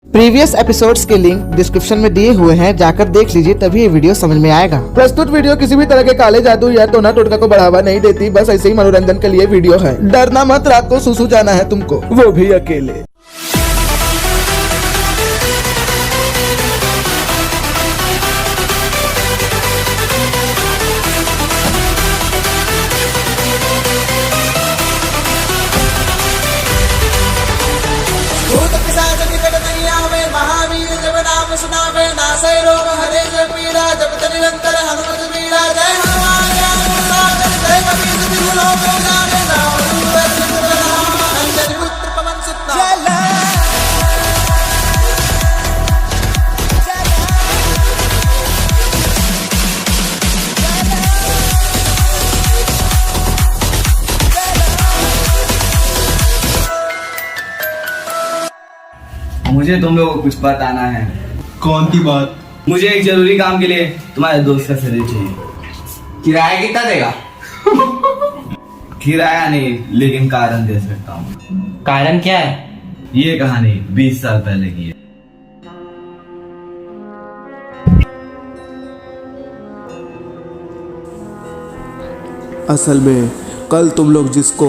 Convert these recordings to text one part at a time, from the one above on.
Previous episodes के link description में दिए हुए हैं, जाकर देख लीजिए, तभी ये वीडियो समझ में आएगा। प्रस्तुत वीडियो किसी भी तरह के काले जादू या टोना टोटका को बढ़ावा नहीं देती, बस ऐसे ही मनोरंजन के लिए वीडियो है। डरना मत, रात को सुसु जाना है तुमको, वो भी अकेले। महावीर जब नाम सुनावे नासै रोग हरे जब पीड़ा जब निरंतर हनुमत वीरा जय हनुमान जय कबीर तिरु लोक जाने राम अंजनी पुत्र पवन सुत मुझे तुम लोगों को कुछ बताना है। कौन सी बात? मुझे एक जरूरी काम के लिए तुम्हारे दोस्त का शरीर चाहिए। किराया कितना देगा? किराया नहीं, लेकिन कारण दे सकता हूँ। कारण क्या है? ये कहानी 20 साल पहले की है। असल में कल तुम लोग जिसको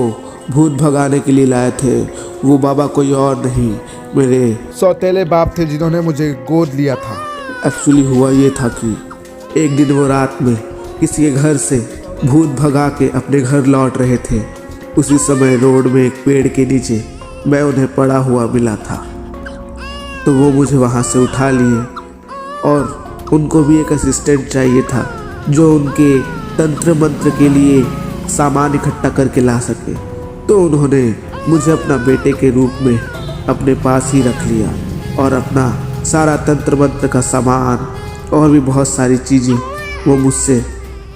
भूत भगाने के लिए लाए थे वो बाबा कोई और नहीं, मेरे सौतेले बाप थे जिन्होंने मुझे गोद लिया था। एक्चुअली हुआ ये था कि एक दिन वो रात में किसी के घर से भूत भगा के अपने घर लौट रहे थे। उसी समय रोड में एक पेड़ के नीचे मैं उन्हें पड़ा हुआ मिला था, तो वो मुझे वहाँ से उठा लिए और उनको भी एक असिस्टेंट चाहिए था जो उनके तंत्र मंत्र के लिए सामान इकट्ठा करके ला सके। तो उन्होंने मुझे अपना बेटे के रूप में अपने पास ही रख लिया और अपना सारा तंत्र मंत्र का सामान और भी बहुत सारी चीज़ें वो मुझसे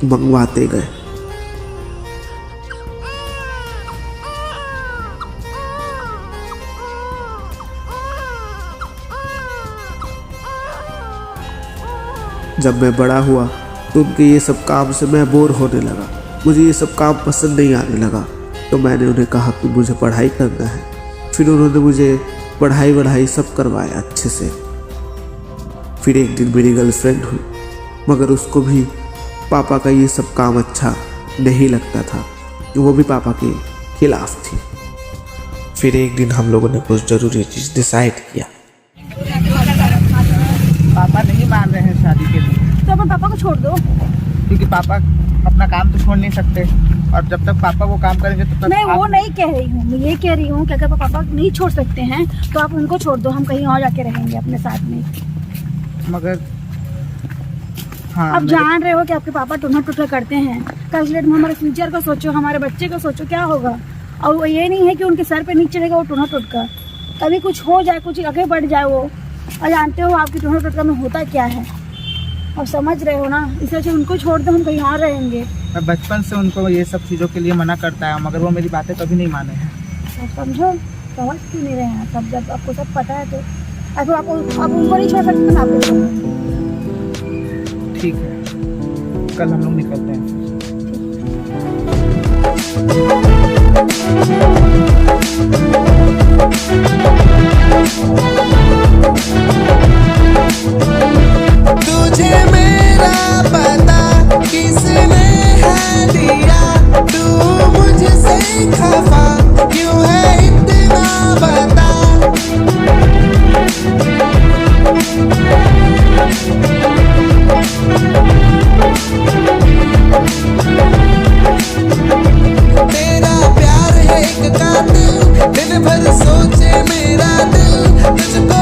मंगवाते गए। जब मैं बड़ा हुआ तो उनके ये सब काम से मैं बोर होने लगा। मुझे ये सब काम पसंद नहीं आने लगा, तो मैंने उन्हें कहा कि मुझे पढ़ाई करना है। फिर उन्होंने मुझे पढ़ाई सब करवाया अच्छे से। फिर एक दिन मेरी गर्लफ्रेंड हुई, मगर उसको भी पापा का ये सब काम अच्छा नहीं लगता था, वो भी पापा के खिलाफ थी। फिर एक दिन हम लोगों ने कुछ ज़रूरी चीज़ डिसाइड किया। पापा नहीं मान रहे हैं शादी के लिए, तो अपन पापा को छोड़ दो, क्योंकि पापा अपना काम तो छोड़ नहीं सकते, और जब तक पापा वो काम करेंगे तब तक मैं वो नहीं कह रही हूँ। मैं ये कह रही हूँ कि अगर पापा नहीं छोड़ सकते हैं तो आप उनको छोड़ दो, हम कहीं और जाके रहेंगे अपने साथ में। मगर हाँ, आप जान रहे हो कि आपके पापा टूना टूटा करते हैं। कल डेट में हमारे फ्यूचर को सोचो, हमारे बच्चे को सोचो, क्या होगा। और वो ये नहीं है कि उनके सर पे नीचे रहेगा वो टूना टुटका, कभी कुछ हो जाए, कुछ आगे बढ़ जाए वो। और जानते हो आपकी टूना टुटका में होता क्या है, और समझ रहे हो ना। इसलिए उनको छोड़ दो, हम कहीं और रहेंगे। मैं बचपन से उनको ये सब चीज़ों के लिए मना करता है, मगर वो मेरी बातें कभी नहीं माने हैं। तो समझो, समझ क्यों नहीं रहे हैं सब, जब आपको सब पता है तो अगर आप उनको नहीं छोड़ सकते तो आपको छोड़ो। ठीक है, कल हम लोग निकलते हैं। तुझे मेरा पता किसने है दिया, तू मुझसे खफा क्यों है इतना बता। तेरा प्यार है एक कातिल, दिन भर सोचे मेरा दिल, तुझको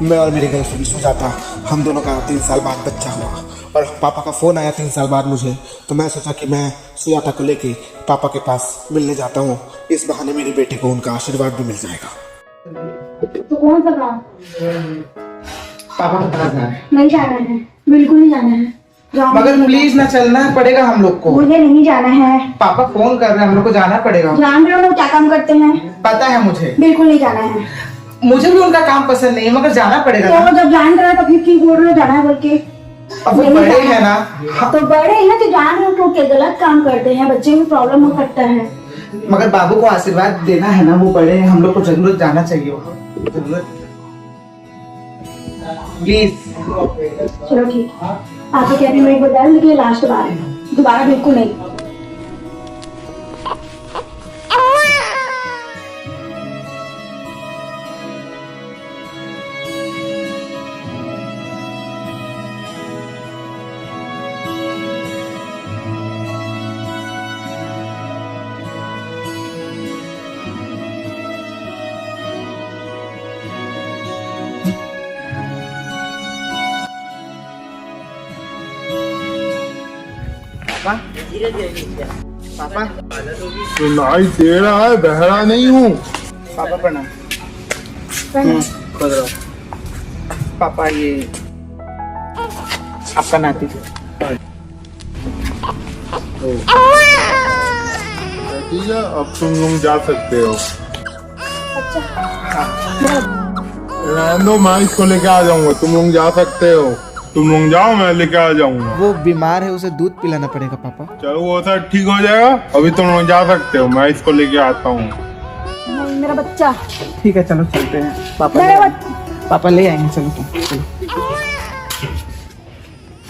मैं और मेरी गर्लफ्रेंड सुजाता, हम दोनों का 3 साल बाद बच्चा हुआ और पापा का फ़ोन आया 3 साल बाद मुझे, तो मैं सोचा कि मैं सुजाता को लेके पापा के पास मिलने जाता हूँ। इस बहाने मेरे बेटे को उनका आशीर्वाद भी मिल जाएगा। तो कौन सा काम? पापा के पास जाना है। नहीं जाना है, बिल्कुल नहीं जाना है। जाओ। मगर प्लीज ना, चलना पड़ेगा हम लोग को। मुझे नहीं जाना है। पापा फोन कर रहे हैं, हम लोग को जाना पड़ेगा। जान रहे हो लोग क्या काम करते हैं? पता है मुझे, बिल्कुल नहीं जाना है। मुझे भी उनका काम पसंद नहीं है, मगर जाना पड़ेगा ना। तो जब जान रहे हो तो फिर क्यों बोल रहे हो जाना है बोल के? अब वो नहीं बड़े जाना हैं ना। तो बड़े हैं तो जान रहे हो तो क्या गलत काम करते हैं, बच्चे में प्रॉब्लम हो सकता है। मगर बाबू को आशीर्वाद देना है ना, वो बड़े हैं, हम लोग को जरूर जाना चाहिए वहाँ। जरूरत प्लीज। चलो ठीक है, आपको कहने में एक बार डाल, लेकिन लास्ट बार है, दोबारा बिल्कुल नहीं। पापा सुनाई दे रहा है, बहरा नहीं हूँ। पापा प्रणाम। खुद रहो। पापा ये आपका नाती है। ठीक है, अब तुम लोग जा सकते हो। रहने दो, मैं इसको लेके आ जाऊंगा। तुम लोग जा सकते हो, तुम लोग जाओ, मैं लेके आ जाऊंगा। वो बीमार है, उसे दूध पिलाना पड़ेगा पापा। चलो वो सब ठीक हो जाएगा, अभी तुम लोग जा सकते हो, मैं इसको लेके आता हूँ। मेरा बच्चा। ठीक है चलो चलते हैं। पापा ले आएंगे। चलो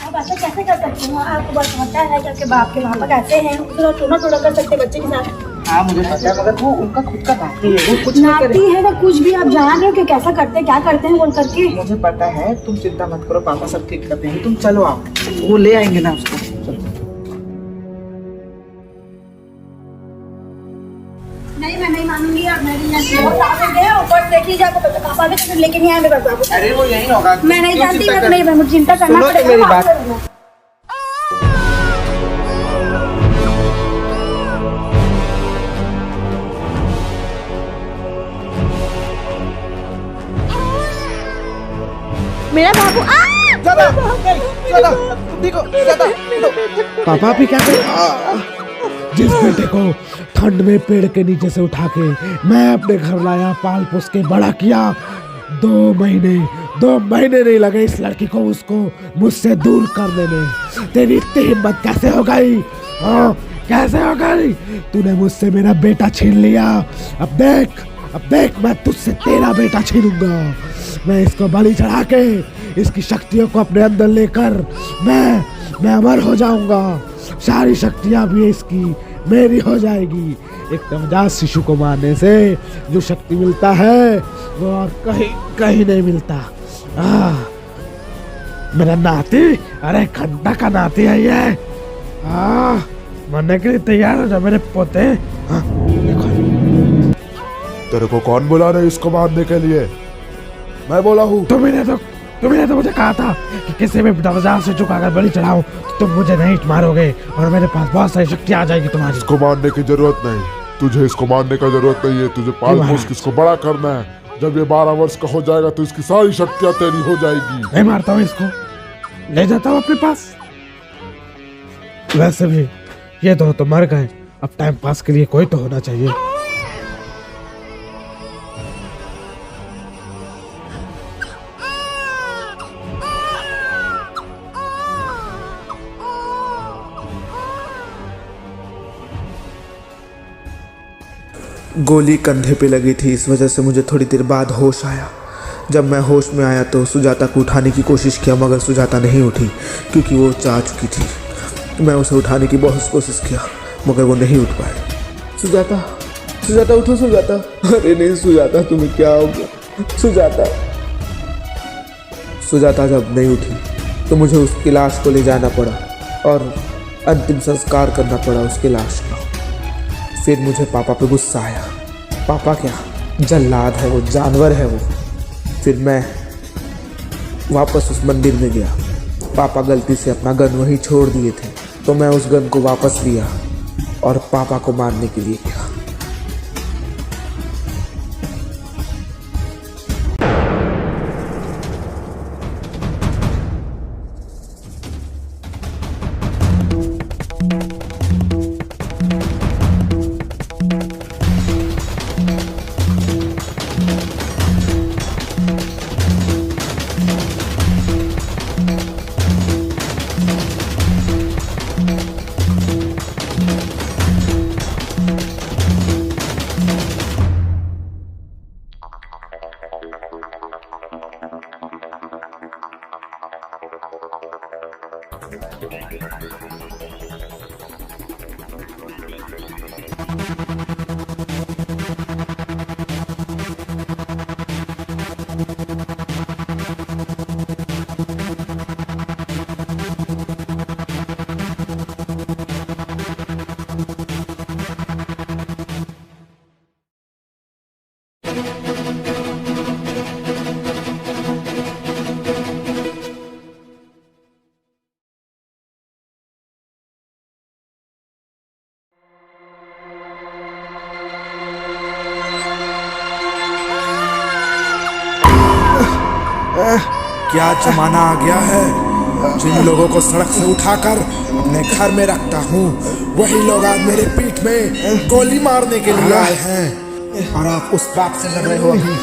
आप ऐसा कैसे कर सकते हो? आपको बस पता है कि आपके बाप के पापा कैसे हैं, थोड़ा थोड़ा कर सकते बच्चे के साथ। हाँ मुझे पता है, मगर वो उनका खुद का नाती है, वो कुछ नहीं नाती करे। है तो कुछ भी आप जान रहे हो कि कैसा करते हैं, क्या करते हैं बोल करके। मुझे पता है, तुम चिंता मत करो, पापा सब ठीक कर देंगे। तुम चलो आओ, वो ले आएंगे ना उसको। चलो। नहीं मैं नहीं मानूंगी, अब मैं नहीं ऊपर देखिए जाकर पापा भी तो लेके नहीं आए मेरे पास। अरे वो यही होगा। मैं नहीं क्यों जानती, चिंता कर- मैं मुझे चिंता करना सुनो तो मेरी बात। पड़ेगा। मेरा बाबू पापा भी क्या कर जिस बेटे को ठंड में पेड़ के नीचे से उठा के मैं अपने घर लाया, पाल पोस के बड़ा किया, 2 महीने नहीं लगे इस लड़की को उसको मुझसे दूर करने में। तेरी इतनी हिम्मत कैसे हो गई? हाँ, कैसे हो गई? तूने मुझसे मेरा बेटा छीन लिया। अब देख मैं तुझसे तेरा बेटा छीनूंगा। मैं इसको बलि चढ़ा के इसकी शक्तियों को अपने अंदर लेकर मैं अमर हो जाऊंगा। सारी शक्तियां भी इसकी मेरी हो जाएगी। एक नवजात शिशु को मारने से जो शक्ति मिलता है वो और कहीं नहीं मिलता। मेरा नाती, अरे घंटा का नाती है ये। मरने के लिए तैयार हो जा मेरे पोते। देखो तेरे को कौन बुला रहे इसको मारने के लिए? मैं बोला हूँ। तुम्हें तो मुझे कहा था कि किसी भी नवजात से झुकाकर बलि चढ़ाऊं तो तुम मुझे नहीं मारोगे और मेरे पास बहुत सारी शक्ति आ जाएगी तुम्हारी। इसको मारने की जरूरत नहीं, तुझे इसको मारने का जरूरत नहीं है। तुझे पाल पोस इसको बड़ा करना है। जब ये 12 वर्ष का हो जाएगा तो इसकी सारी शक्तियां तेरी हो जाएगी। मैं मारता हूँ इसको, ले जाता हूँ अपने पास। वैसे भी ये दोनों तो मर गए, अब टाइम पास के लिए कोई तो होना चाहिए। गोली कंधे पे लगी थी, इस वजह से मुझे थोड़ी देर बाद होश आया। जब मैं होश में आया तो सुजाता को उठाने की कोशिश किया, मगर सुजाता नहीं उठी क्योंकि वो जा चुकी थी। मैं उसे उठाने की बहुत कोशिश किया मगर वो नहीं उठ पाए। सुजाता उठो सुजाता। अरे नहीं सुजाता, तुम्हें क्या हो गया? सुजाता जब नहीं उठी तो मुझे उसकी लाश को ले जाना पड़ा और अंतिम संस्कार करना पड़ा उसकी लाश का। फिर मुझे पापा पे गुस्सा आया। पापा क्या, जल्लाद है वो, जानवर है वो। फिर मैं वापस उस मंदिर में गया। पापा गलती से अपना गन वहीं छोड़ दिए थे, तो मैं उस गन को वापस लिया और पापा को मारने के लिए गया। क्या जमाना आ गया है। जिन लोगों को सड़क से उठाकर अपने घर में रखता हूँ, वही लोग आज मेरे पीठ में गोली मारने के लिए आए हैं। और आप उस बाप से लड़ रहे हो अभी,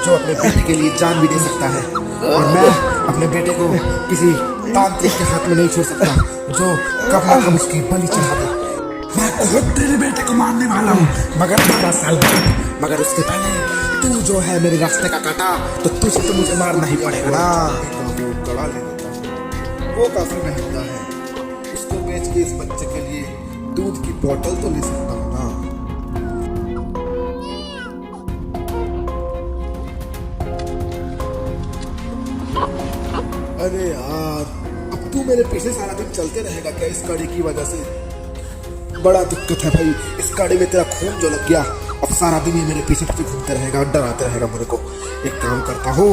जो अपने बेटे के लिए जान भी दे सकता है। और मैं अपने बेटे को किसी तांत्रिक के हाथ में नहीं छोड़ सकता, जो कब ना कब उसकी बलि चढ़ा दे। मैं खुद तेरे बेटे को मारने वाला हूँ, मगर 12 साल बाद। मगर उसके पहले तू जो है मेरे रास्ते का काटा, तो तुझे तो मुझे मारना ही पड़ेगा ना। कड़ा ले लेता हूँ, वो काफी महंगा है। उसको बेच के इस बच्चे के लिए दूध की बोतल तो ले सकता हूँ ना। अरे यार, अब तू मेरे पीछे सारा दिन चलते रहेगा क्या इस कड़ी की वजह से? बड़ा दिक्कत है भाई, इस कड़ी में तेरा खून जो लग गया, अब सारा दिन ये मेरे पीछे पीछे घूमते रहेगा, डराते रहेगा मेरे को। एक काम करता हूँ,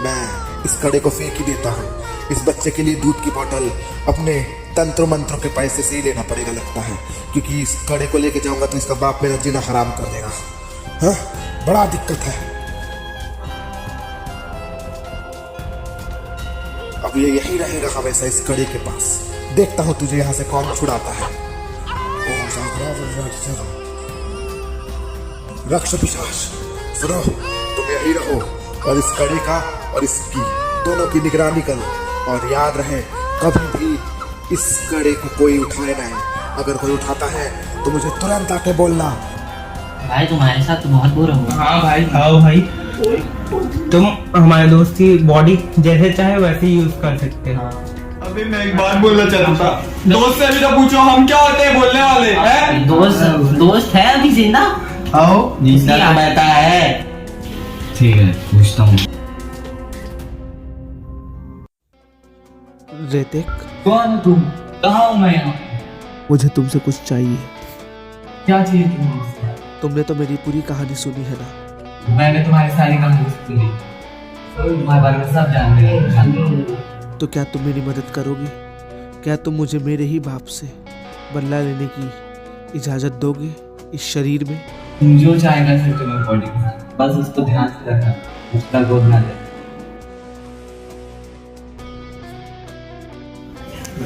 मैं इस कड़े को फेंक ही देता हूँ। इस बच्चे के लिए दूध की बोतल अपने तंत्र मंत्रों के पैसे से ही लेना पड़ेगा लगता है, क्योंकि इस कड़े को लेके जाऊंगा तो इसका बाप मेरा जीना हराम कर देगा। हाँ, बड़ा दिक्कत है। अब ये यही रहेगा हमेशा इस कड़े के पास। देखता हूँ तुझे यहाँ से कौन छुड़ाता है। रक्ष पिशाच, सुनो, तुम यही रहो और इस कड़ी का और इसकी दोनों की निगरानी करो। और याद रहे, कभी भी इस कड़े को कोई उठाए नहीं। अगर कोई उठाता है तो मुझे तुरंत आके बोलना। भाई तुम्हारे साथ तो बहुत बुरा हुआ। हाँ भाई, आओ भाई, तुम हमारे दोस्त की बॉडी जैसे चाहे वैसे यूज कर सकते हो। अभी मैं एक बात बोलना चाहता था, दोस्त से भी तो पूछो हम क्या होते हैं बोलने वाले हैं? दोस्त है अभी जिंदा? आओ, जिंदा तो बैठा है। ठीक है, पूछता हूँ। ऋतिक, कौन हो तुम? कहाँ हूँ मैं यहाँ? मुझे तुमसे कुछ चाहिए। क्या चाहिए तुम्हें? तुमने तो मेरी पूरी कहानी सुनी है ना? मैंने तुम्हारी सारी कहानी सुनी, तुम्हारे बारे में सब जानते। तो क्या तुम मेरी मदद करोगे? क्या तुम मुझे मेरे ही बाप से बदला लेने की इजाजत दोगे इस शरीर में? तुम जो चाहेगा फिर तुम्हें बॉडी, बस उसको ध्यान से रखना, उसका गोद ना ले।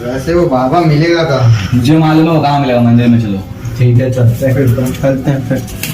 वैसे वो बाबा मिलेगा कहाँ? मुझे मालूम है वो कहाँ मिलेगा, मंदिर में चलो। ठीक है, चलते हैं फिर।